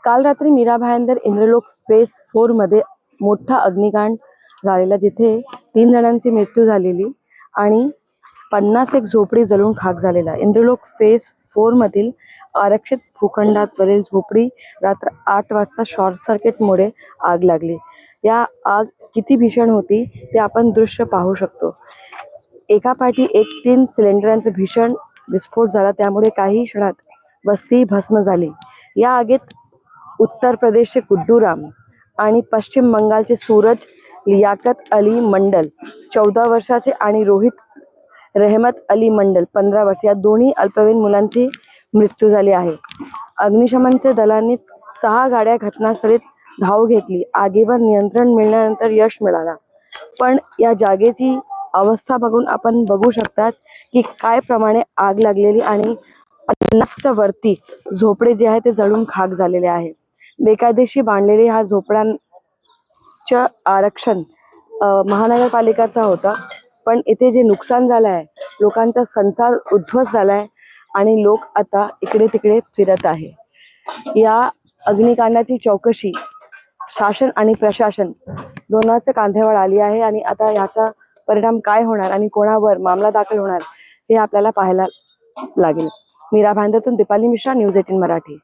काल रात्री मीरा भायंदर इंद्रलोक फेज 4 मध्ये मोठा अग्निकांड झालेला, जिथे 3 जणांची मृत्यू झालेली आणि 51 झोपडी जळून खाक झालेला. इंद्रलोक फेज 4 मधील आरक्षित भूखंडावरील झोपडी रात्र 8 वाजता शॉर्ट सर्किटमुळे आग लागली. या आग किती भीषण होती ते आपण दृश्य पाहू शकतो. एकापाठी एक 3 सिलेंडरांचा भीषण विस्फोट झाला, त्यामुळे काही क्षणात वस्ती भस्म झाली. या आगीत उत्तर प्रदेशचे गुड्डूराम आणि पश्चिम बंगालचे सूरज लियाकत अली मंडल 14 वर्षाचे आणि रोहित रहमत अली मंडल 15 वर्ष या दोन्ही अल्पवयीन मुलांची मृत्यू झाली आहे. अग्निशमन दलांनी 6 गाड्या घटनास्थळी धाव घेतली. आगीवर नियंत्रण मिळाल्यानंतर यश मिळाला, पण या जागेची अवस्था बघून आपण बघू शकतात की काय प्रमाणे आग लागलेली आणि 50च्या वरती झोपडे जे आहे ते जळून खाक झालेले आहे. बेकायदेशीर बांधलेले ह्या झोपड्यांचं आरक्षण महानगरपालिकेचा होता, पण इथे जे नुकसान झालं आहे, लोकांचा संसार उद्ध्वस्त झालाय आणि लोक आता इकडे तिकडे फिरत आहे. या अग्निकांडाची चौकशी शासन आणि प्रशासन दोनांच्या कांद्यावर आली आहे आणि आता याचा परिणाम काय होणार आणि कोणावर मामला दाखल होणार हे आपल्याला पाहायला लागेल. मीरा भायंदरतून दीपाली मिश्रा, न्यूज 18 मराठी.